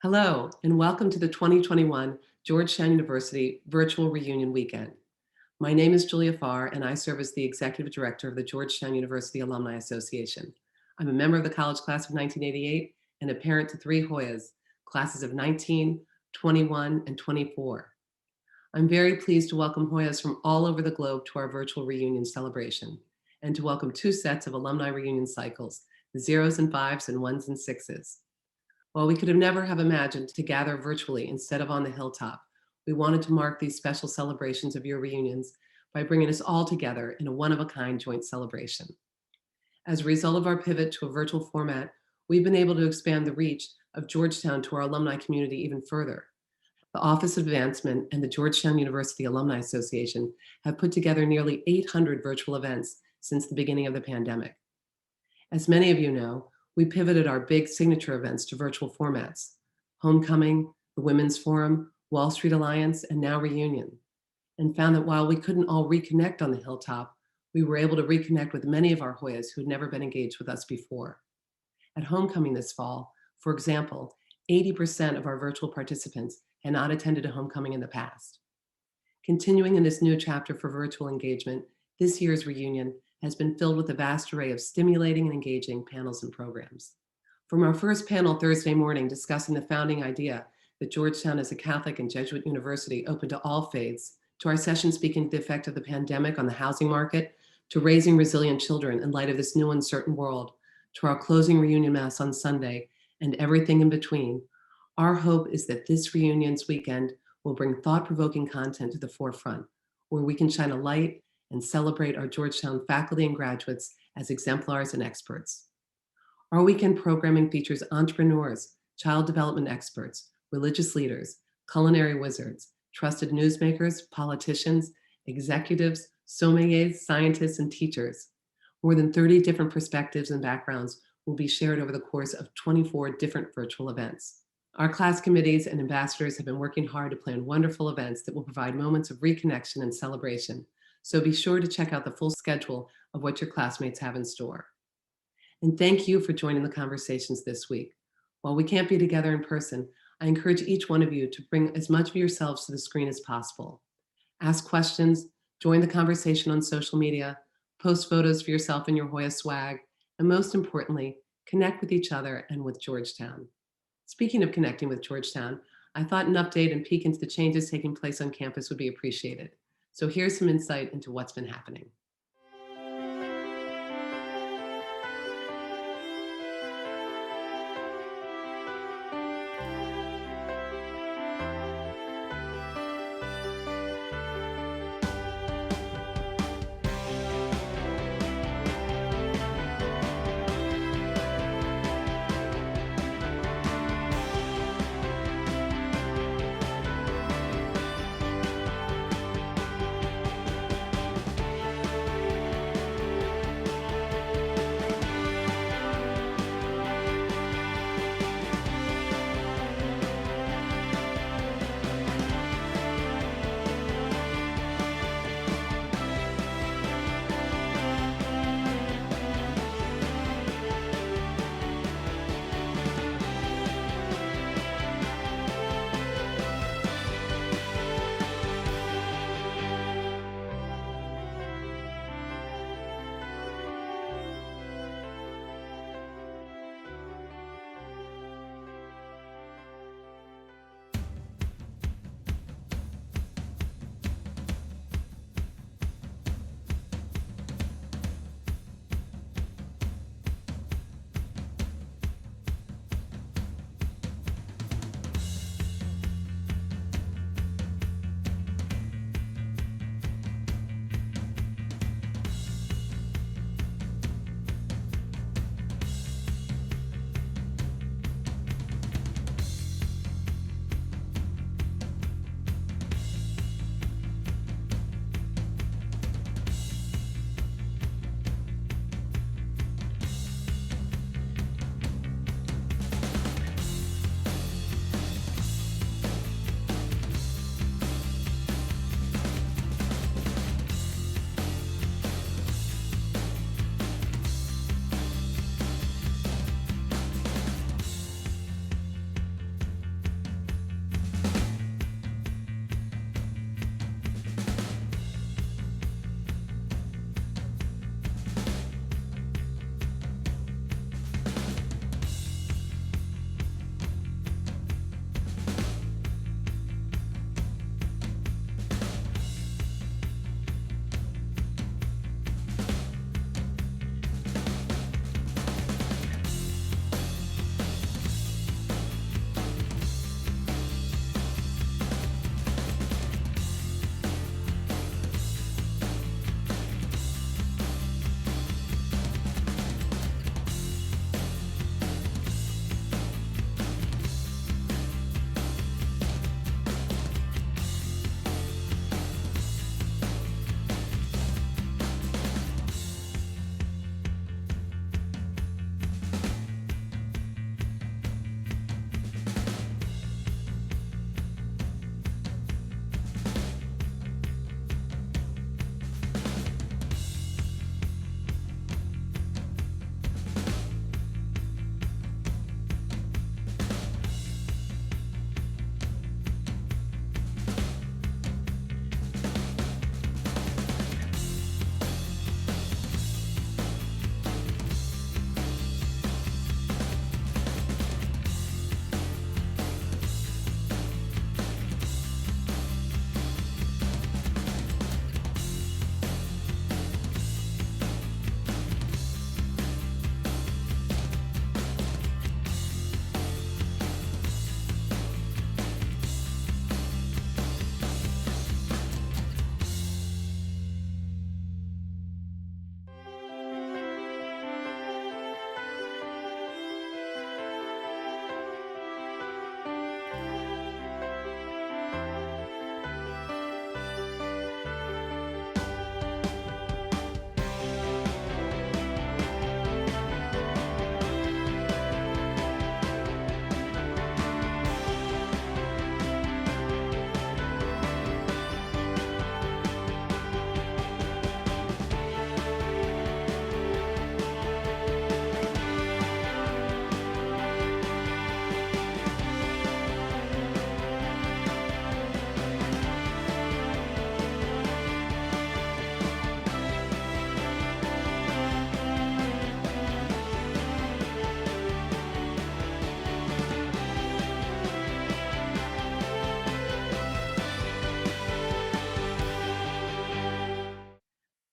Hello, and welcome to the 2021 Georgetown University Virtual Reunion Weekend. My name is Julia Farr, and I serve as the Executive Director of the Georgetown University Alumni Association. I'm a member of the college class of 1988 and a parent to three Hoyas, classes of 19, 21, and 24. I'm very pleased to welcome Hoyas from all over the globe to our virtual reunion celebration, and to welcome two sets of alumni reunion cycles, the zeros and fives and ones and sixes. While we could have never have imagined to gather virtually instead of on the hilltop, we wanted to mark these special celebrations of your reunions by bringing us all together in a one-of-a-kind joint celebration. As a result of our pivot to a virtual format, we've been able to expand the reach of Georgetown to our alumni community even further. The Office of Advancement and the Georgetown University Alumni Association have put together nearly 800 virtual events since the beginning of the pandemic. As many of you know, we pivoted our big signature events to virtual formats: Homecoming, the Women's Forum, Wall Street Alliance, and now Reunion, and found that while we couldn't all reconnect on the hilltop, we were able to reconnect with many of our Hoyas who had never been engaged with us before. At Homecoming this fall, for example, 80% of our virtual participants had not attended a homecoming in the past. Continuing in this new chapter for virtual engagement, this year's reunion has been filled with a vast array of stimulating and engaging panels and programs. From our first panel Thursday morning discussing the founding idea that Georgetown is a Catholic and Jesuit university open to all faiths, to our session speaking to the effect of the pandemic on the housing market, to raising resilient children in light of this new uncertain world, to our closing reunion mass on Sunday, and everything in between, our hope is that this reunions weekend will bring thought-provoking content to the forefront, where we can shine a light and celebrate our Georgetown faculty and graduates as exemplars and experts. Our weekend programming features entrepreneurs, child development experts, religious leaders, culinary wizards, trusted newsmakers, politicians, executives, sommeliers, scientists, and teachers. More than 30 different perspectives and backgrounds will be shared over the course of 24 different virtual events. Our class committees and ambassadors have been working hard to plan wonderful events that will provide moments of reconnection and celebration. So be sure to check out the full schedule of what your classmates have in store. And thank you for joining the conversations this week. While we can't be together in person, I encourage each one of you to bring as much of yourselves to the screen as possible. Ask questions, join the conversation on social media, post photos for yourself and your Hoya swag, and most importantly, connect with each other and with Georgetown. Speaking of connecting with Georgetown, I thought an update and peek into the changes taking place on campus would be appreciated. So here's some insight into what's been happening.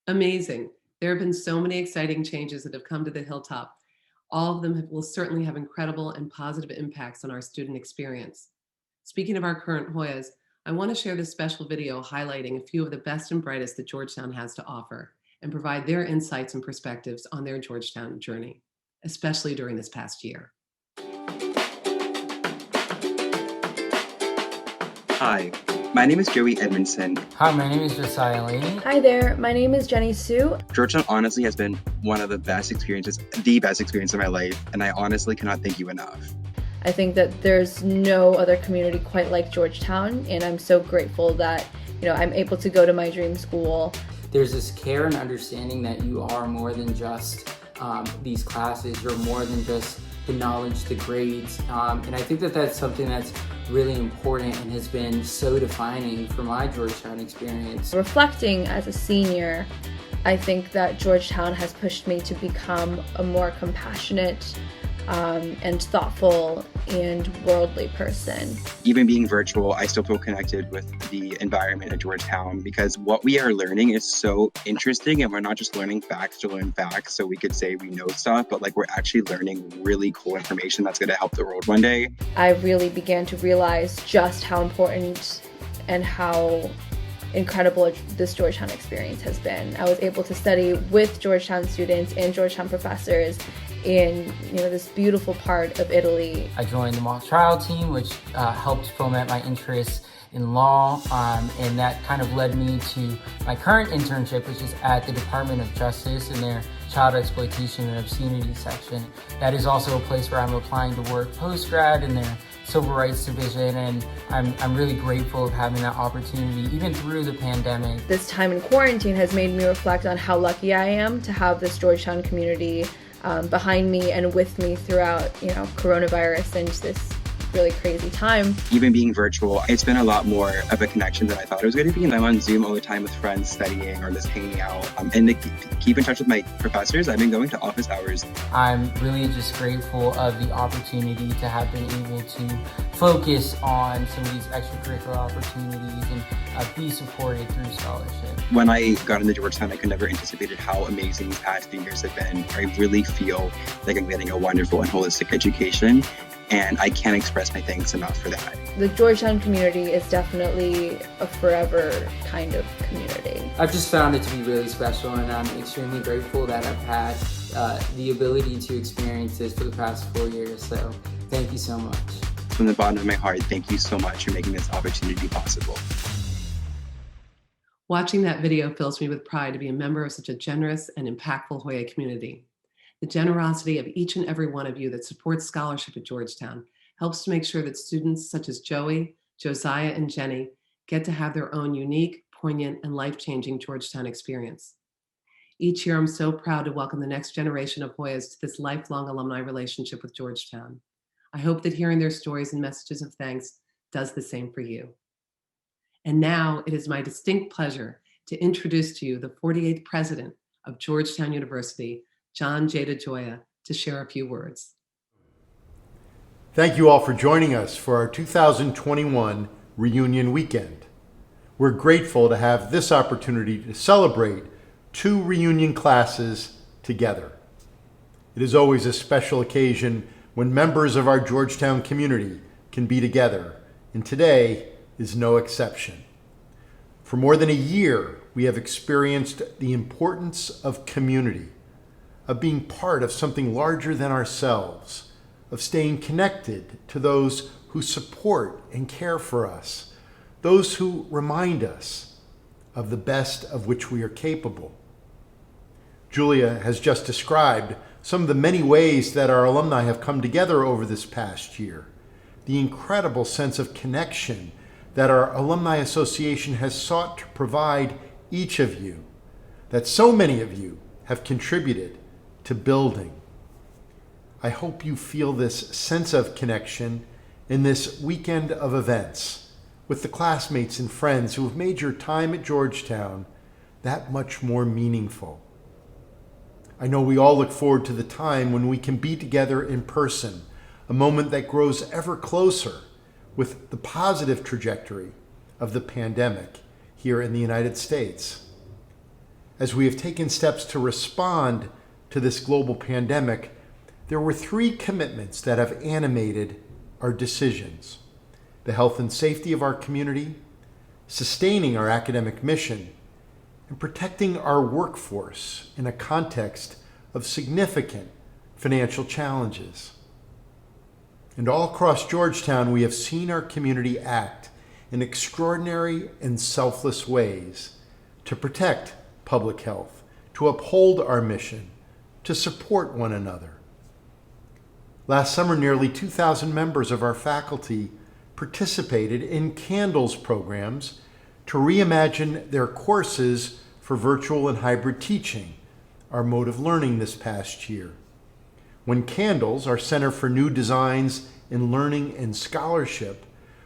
Amazing. There have been so many exciting changes that have come to the Hilltop. All of them will certainly have incredible and positive impacts on our student experience. Speaking of our current Hoyas, I want to share this special video highlighting a few of the best and brightest that Georgetown has to offer and provide their insights and perspectives on their Georgetown journey, especially during this past year. Hi, my name is Joey Edmondson. Hi, my name is Josiah Laney. Hi there, my name is Jenny Sue. Georgetown honestly has been one of the best experiences of my life, and I honestly cannot thank you enough. I think that there's no other community quite like Georgetown, and I'm so grateful that, I'm able to go to my dream school. There's this care and understanding that you are more than just these classes. You're more than just the knowledge, the grades, and I think that that's something that's really important and has been so defining for my Georgetown experience. Reflecting as a senior, I think that Georgetown has pushed me to become a more compassionate and thoughtful and worldly person. Even being virtual, I still feel connected with the environment at Georgetown because what we are learning is so interesting, and we're not just learning facts to learn facts so we could say we know stuff, but we're actually learning really cool information that's going to help the world one day. I really began to realize just how important and how incredible this Georgetown experience has been. I was able to study with Georgetown students and Georgetown professors in this beautiful part of Italy. I joined the mock trial team, which helped foment my interest in law, and that kind of led me to my current internship, which is at the Department of Justice in their Child Exploitation and Obscenity section. That is also a place where I'm applying to work post-grad in their Civil Rights Division, and I'm really grateful of having that opportunity, even through the pandemic. This time in quarantine has made me reflect on how lucky I am to have this Georgetown community behind me and with me throughout, coronavirus and this really crazy time. Even being virtual, it's been a lot more of a connection than I thought it was going to be. I'm on Zoom all the time with friends studying or just hanging out. And to keep in touch with my professors, I've been going to office hours. I'm really just grateful of the opportunity to have been able to focus on some of these extracurricular opportunities and be supported through scholarship. When I got into Georgetown, I could never anticipated how amazing these past few years have been. I really feel like I'm getting a wonderful and holistic education, and I can't express my thanks enough for that. The Georgetown community is definitely a forever kind of community. I've just found it to be really special, and I'm extremely grateful that I've had the ability to experience this for the past 4 years, so thank you so much. From the bottom of my heart, thank you so much for making this opportunity possible. Watching that video fills me with pride to be a member of such a generous and impactful Hoya community. The generosity of each and every one of you that supports scholarship at Georgetown helps to make sure that students such as Joey, Josiah, and Jenny get to have their own unique, poignant, and life-changing Georgetown experience. Each year, I'm so proud to welcome the next generation of Hoyas to this lifelong alumni relationship with Georgetown. I hope that hearing their stories and messages of thanks does the same for you. And now it is my distinct pleasure to introduce to you the 48th president of Georgetown University, John J. DeGioia, to share a few words. Thank you all for joining us for our 2021 reunion weekend. We're grateful to have this opportunity to celebrate 2 reunion classes together. It is always a special occasion when members of our Georgetown community can be together, and today is no exception. For more than a year, we have experienced the importance of community, of being part of something larger than ourselves, of staying connected to those who support and care for us, those who remind us of the best of which we are capable. Julia has just described some of the many ways that our alumni have come together over this past year, the incredible sense of connection that our Alumni Association has sought to provide each of you, that so many of you have contributed to building. I hope you feel this sense of connection in this weekend of events with the classmates and friends who have made your time at Georgetown that much more meaningful. I know we all look forward to the time when we can be together in person, a moment that grows ever closer with the positive trajectory of the pandemic here in the United States. As we have taken steps to respond to this global pandemic, there were three commitments that have animated our decisions: the health and safety of our community, sustaining our academic mission, and protecting our workforce in a context of significant financial challenges. And all across Georgetown, we have seen our community act in extraordinary and selfless ways to protect public health, to uphold our mission, to support one another. Last summer, nearly 2,000 members of our faculty participated in Candles programs to reimagine their courses for virtual and hybrid teaching, our mode of learning this past year. When Candles, our Center for New Designs in Learning and Scholarship,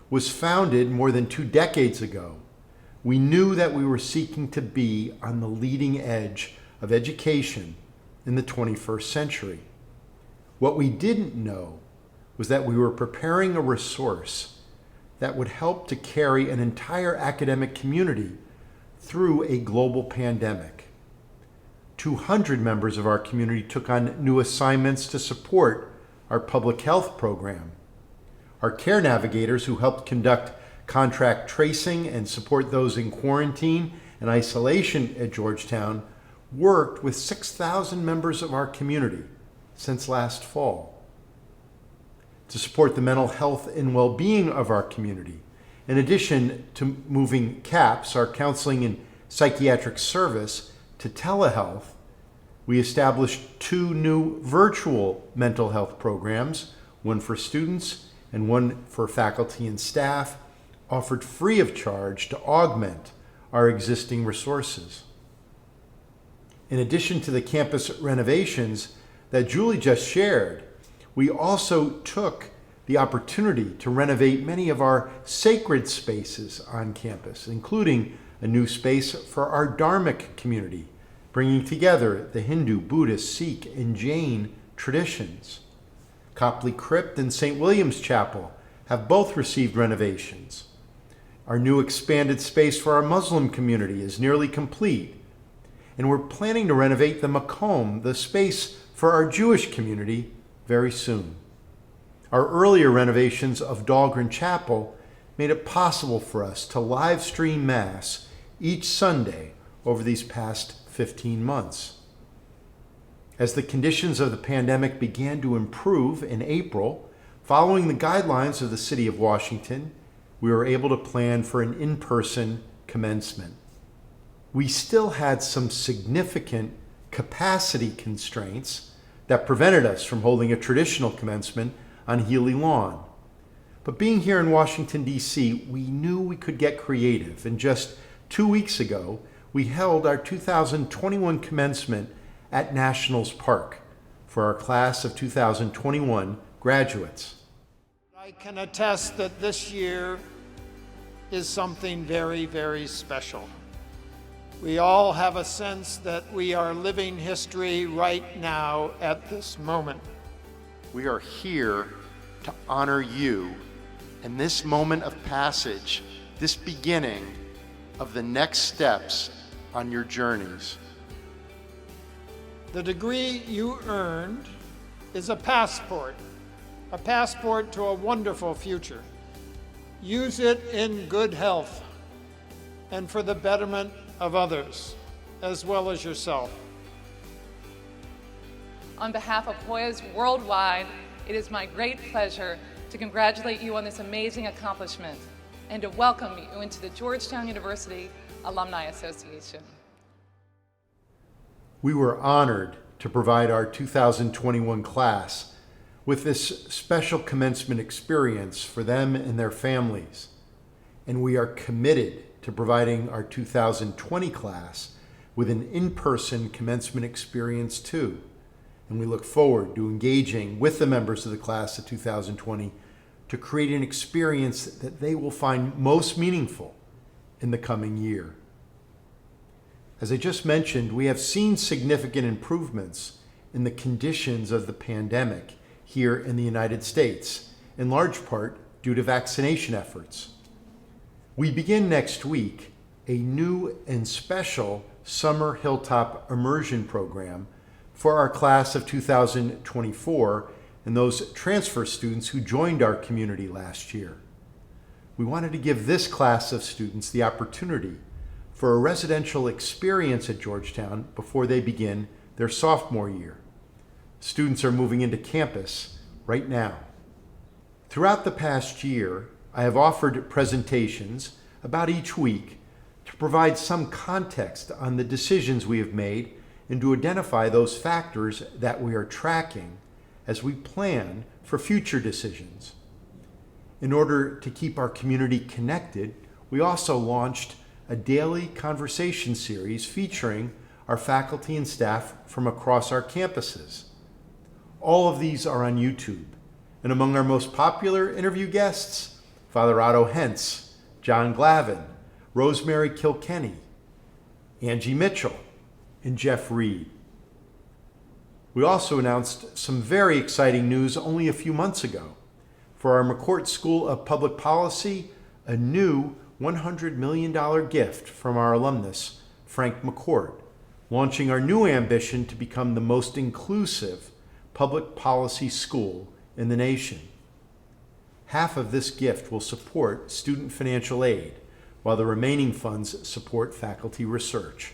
was founded more than 2 decades ago, we knew that we were seeking to be on the leading edge of education in the 21st century. What we didn't know was that we were preparing a resource that would help to carry an entire academic community through a global pandemic. 200 members of our community took on new assignments to support our public health program. Our care navigators, who helped conduct contract tracing and support those in quarantine and isolation at Georgetown, worked with 6,000 members of our community since last fall. To support the mental health and well-being of our community, in addition to moving CAPS, our counseling and psychiatric service, to telehealth, we established 2 new virtual mental health programs, one for students and one for faculty and staff, offered free of charge to augment our existing resources. In addition to the campus renovations that Julie just shared, we also took the opportunity to renovate many of our sacred spaces on campus, including a new space for our Dharmic community, bringing together the Hindu, Buddhist, Sikh, and Jain traditions. Copley Crypt and St. William's Chapel have both received renovations. Our new expanded space for our Muslim community is nearly complete, and we're planning to renovate the Makom, the space for our Jewish community, very soon. Our earlier renovations of Dahlgren Chapel made it possible for us to live stream Mass each Sunday over these past 15 months. As the conditions of the pandemic began to improve in April, following the guidelines of the City of Washington, we were able to plan for an in-person commencement. We still had some significant capacity constraints that prevented us from holding a traditional commencement on Healy Lawn. But being here in Washington, D.C., we knew we could get creative, and just 2 weeks ago, we held our 2021 commencement at Nationals Park for our class of 2021 graduates. I can attest that this year is something very, very special. We all have a sense that we are living history right now at this moment. We are here to honor you and this moment of passage, this beginning of the next steps on your journeys. The degree you earned is a passport to a wonderful future. Use it in good health and for the betterment of others, as well as yourself. On behalf of Hoyas worldwide, it is my great pleasure to congratulate you on this amazing accomplishment and to welcome you into the Georgetown University Alumni Association. We were honored to provide our 2021 class with this special commencement experience for them and their families. And we are committed to providing our 2020 class with an in-person commencement experience too. And we look forward to engaging with the members of the class of 2020 to create an experience that they will find most meaningful in the coming year. As I just mentioned, we have seen significant improvements in the conditions of the pandemic here in the United States, in large part due to vaccination efforts. We begin next week a new and special summer hilltop immersion program for our class of 2024 and those transfer students who joined our community last year. We wanted to give this class of students the opportunity for a residential experience at Georgetown before they begin their sophomore year. Students are moving into campus right now. Throughout the past year, I have offered presentations about each week to provide some context on the decisions we have made and to identify those factors that we are tracking as we plan for future decisions. In order to keep our community connected, we also launched a daily conversation series featuring our faculty and staff from across our campuses. All of these are on YouTube, and among our most popular interview guests, Father Otto Hentz, John Glavin, Rosemary Kilkenny, Angie Mitchell, and Jeff Reed. We also announced some very exciting news only a few months ago. For our McCourt School of Public Policy, a new $100 million gift from our alumnus, Frank McCourt, launching our new ambition to become the most inclusive public policy school in the nation. Half of this gift will support student financial aid, while the remaining funds support faculty research.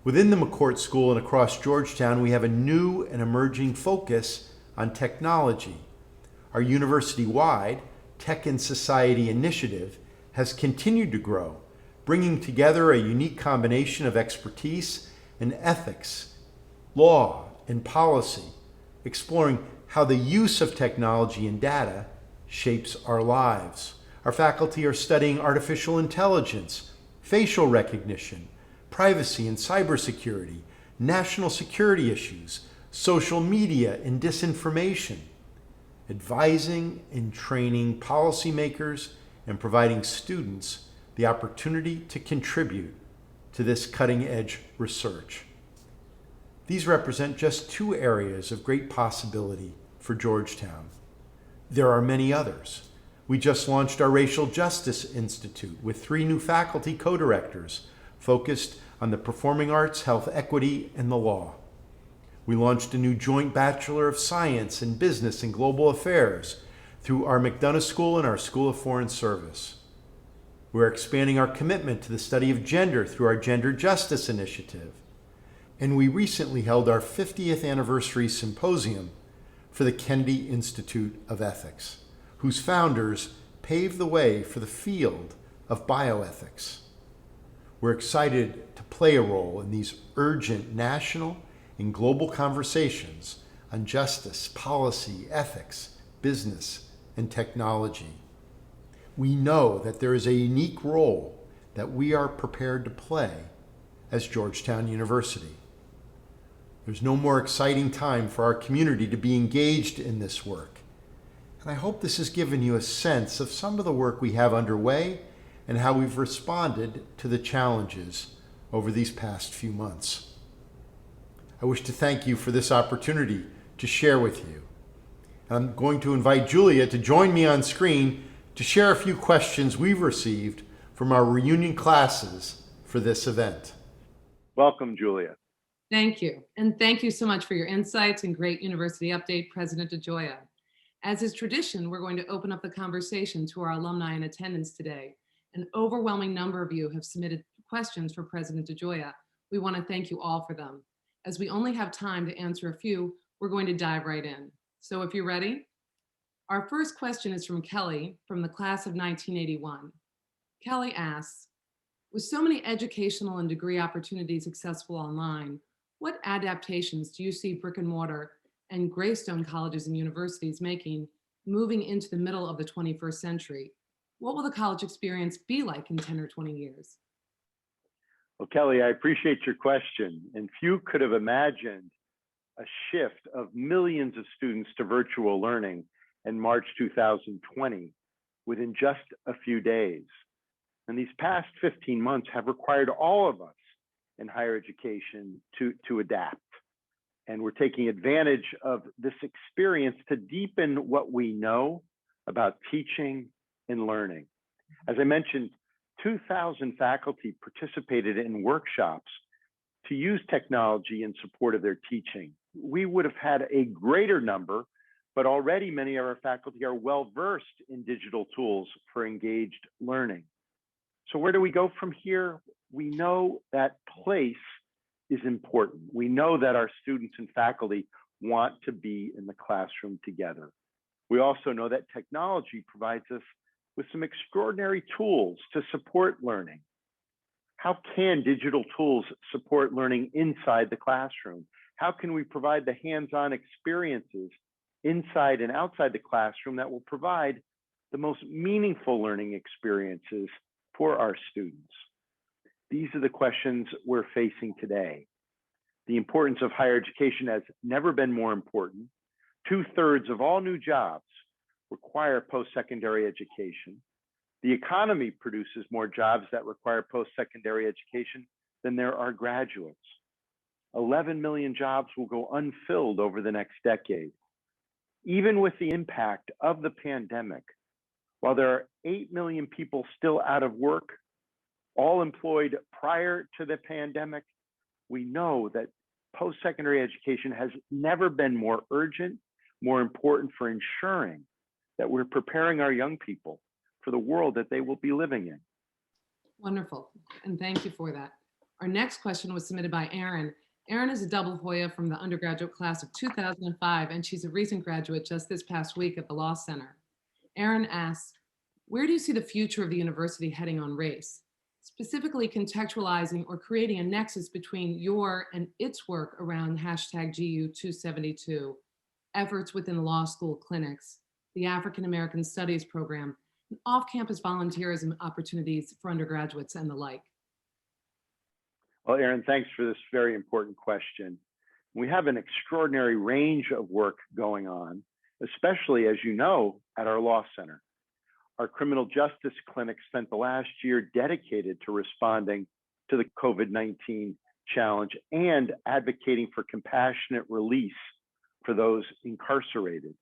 Within the McCourt School and across Georgetown, we have a new and emerging focus on technology. Our university-wide Tech and Society initiative has continued to grow, bringing together a unique combination of expertise and ethics, law, and policy, exploring how the use of technology and data shapes our lives. Our faculty are studying artificial intelligence, facial recognition, privacy and cybersecurity, national security issues, social media and disinformation, advising and training policymakers and providing students the opportunity to contribute to this cutting-edge research. These represent just two areas of great possibility for Georgetown. There are many others. We just launched our Racial Justice Institute with 3 new faculty co-directors focused on the performing arts, health equity, and the law. We launched a new joint Bachelor of Science in Business and Global Affairs through our McDonough School and our School of Foreign Service. We're expanding our commitment to the study of gender through our Gender Justice Initiative. And we recently held our 50th anniversary symposium for the Kennedy Institute of Ethics, whose founders paved the way for the field of bioethics. We're excited to play a role in these urgent national and global conversations on justice, policy, ethics, business, and technology. We know that there is a unique role that we are prepared to play as Georgetown University. There's no more exciting time for our community to be engaged in this work. And I hope this has given you a sense of some of the work we have underway and how we've responded to the challenges over these past few months. I wish to thank you for this opportunity to share with you. I'm going to invite Julia to join me on screen to share a few questions we've received from our reunion classes for this event. Welcome, Julia. Thank you. And thank you so much for your insights and great university update, President DeGioia. As is tradition, we're going to open up the conversation to our alumni in attendance today. An overwhelming number of you have submitted questions for President DeGioia. We want to thank you all for them. As we only have time to answer a few, we're going to dive right in. So if you're ready, our first question is from Kelly from the class of 1981. Kelly asks, with so many educational and degree opportunities accessible online, what adaptations do you see brick and mortar and Greystone colleges and universities making moving into the middle of the 21st century? What will the college experience be like in 10 or 20 years? Well, Kelly, I appreciate your question. And few could have imagined a shift of millions of students to virtual learning in March 2020 within just a few days. And these past 15 months have required all of us in higher education to adapt. And we're taking advantage of this experience to deepen what we know about teaching and learning. As I mentioned, 2,000 faculty participated in workshops to use technology in support of their teaching. We would have had a greater number, but already many of our faculty are well-versed in digital tools for engaged learning. So where do we go from here? We know that place is important. We know that our students and faculty want to be in the classroom together. We also know that technology provides us with some extraordinary tools to support learning. How can digital tools support learning inside the classroom? How can we provide the hands-on experiences inside and outside the classroom that will provide the most meaningful learning experiences for our students? These are the questions we're facing today. The importance of higher education has never been more important. 2/3 of all new jobs require post-secondary education. The economy produces more jobs that require post-secondary education than there are graduates. 11 million jobs will go unfilled over the next decade. Even with the impact of the pandemic, while there are 8 million people still out of work, all employed prior to the pandemic, we know that post-secondary education has never been more urgent, more important for ensuring that we're preparing our young people for the world that they will be living in. Wonderful, and thank you for that. Our next question was submitted by Erin. Erin is a double Hoya from the undergraduate class of 2005, and she's a recent graduate just this past week at the Law Center. Erin asks, where do you see the future of the university heading on race? Specifically contextualizing or creating a nexus between your and its work around #GU272, efforts within the law school clinics, the African American Studies program, and off-campus volunteerism opportunities for undergraduates and the like. Well, Erin, thanks for this very important question. We have an extraordinary range of work going on, especially, as you know, at our Law Center. Our criminal justice clinic spent the last year dedicated to responding to the COVID-19 challenge and advocating for compassionate release for those incarcerated.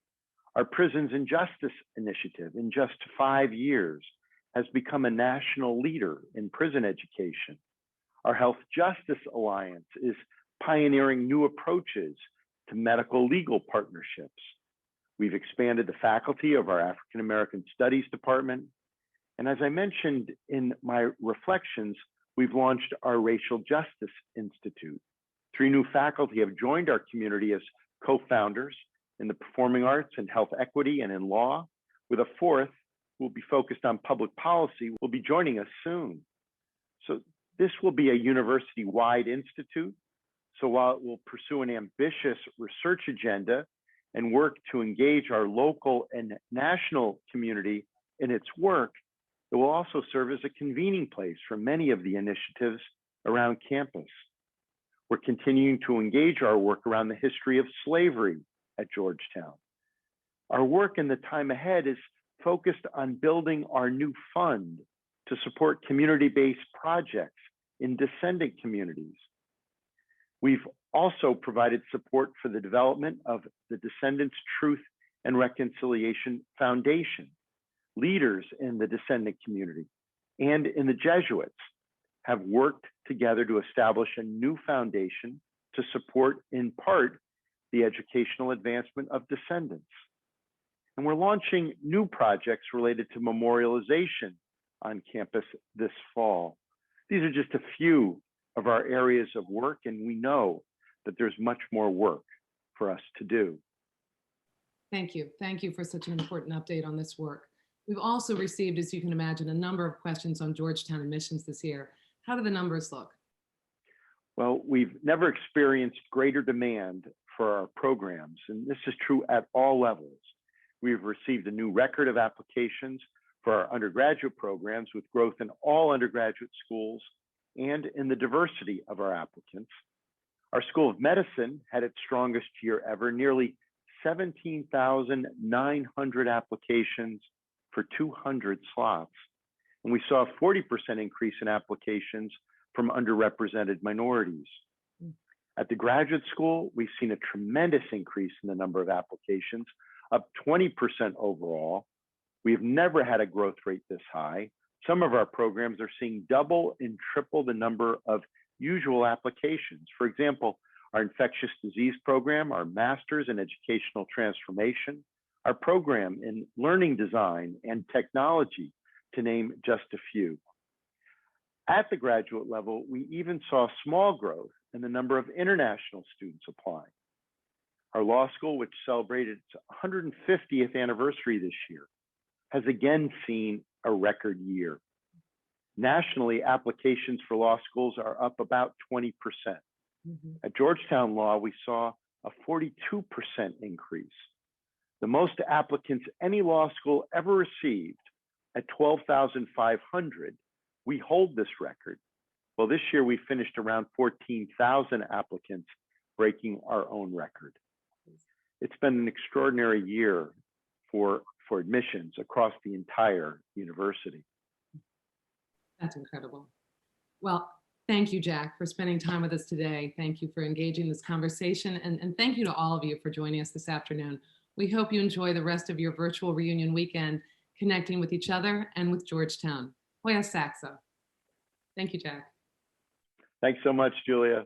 Our Prisons and Justice initiative, in just 5 years, has become a national leader in prison education. Our Health Justice Alliance is pioneering new approaches to medical legal partnerships. We've expanded the faculty of our African American Studies Department. And as I mentioned in my reflections, we've launched our Racial Justice Institute. 3 new faculty have joined our community as co-founders in the performing arts and health equity and in law, with a 4th who will be focused on public policy will be joining us soon. So this will be a university-wide institute. So while it will pursue an ambitious research agenda and work to engage our local and national community in its work, it will also serve as a convening place for many of the initiatives around campus. We're continuing to engage our work around the history of slavery at Georgetown. Our work in the time ahead is focused on building our new fund to support community-based projects in descendant communities. We've also provided support for the development of the Descendants Truth and Reconciliation Foundation. Leaders in the descendant community and in the Jesuits have worked together to establish a new foundation to support, in part, the educational advancement of descendants. And we're launching new projects related to memorialization on campus this fall. These are just a few of our areas of work, and we know that there's much more work for us to do. Thank you. Thank you for such an important update on this work. We've also received, as you can imagine, a number of questions on Georgetown admissions this year. How do the numbers look? Well, we've never experienced greater demand for our programs, and this is true at all levels. We've received a new record of applications for our undergraduate programs, with growth in all undergraduate schools and in the diversity of our applicants. Our School of Medicine had its strongest year ever, nearly 17,900 applications for 200 slots. And we saw a 40% increase in applications from underrepresented minorities. At the graduate school, we've seen a tremendous increase in the number of applications, up 20% overall. We've never had a growth rate this high. Some of our programs are seeing double and triple the number of usual applications. For example, our infectious disease program, our master's in educational transformation, our program in learning design and technology, to name just a few. At the graduate level, we even saw small growth in the number of international students applying. Our law school, which celebrated its 150th anniversary this year, has again seen a record year. Nationally, applications for law schools are up about 20%. At Georgetown Law, we saw a 42% increase. The most applicants any law school ever received at 12,500. We hold this record. Well, this year we finished around 14,000 applicants, breaking our own record. It's been an extraordinary year for admissions across the entire university. That's incredible. Well, thank you, Jack, for spending time with us today. Thank you for engaging this conversation. And thank you to all of you for joining us this afternoon. We hope you enjoy the rest of your virtual reunion weekend, connecting with each other and with Georgetown. Hoya Saxa. Thank you, Jack. Thanks so much, Julia.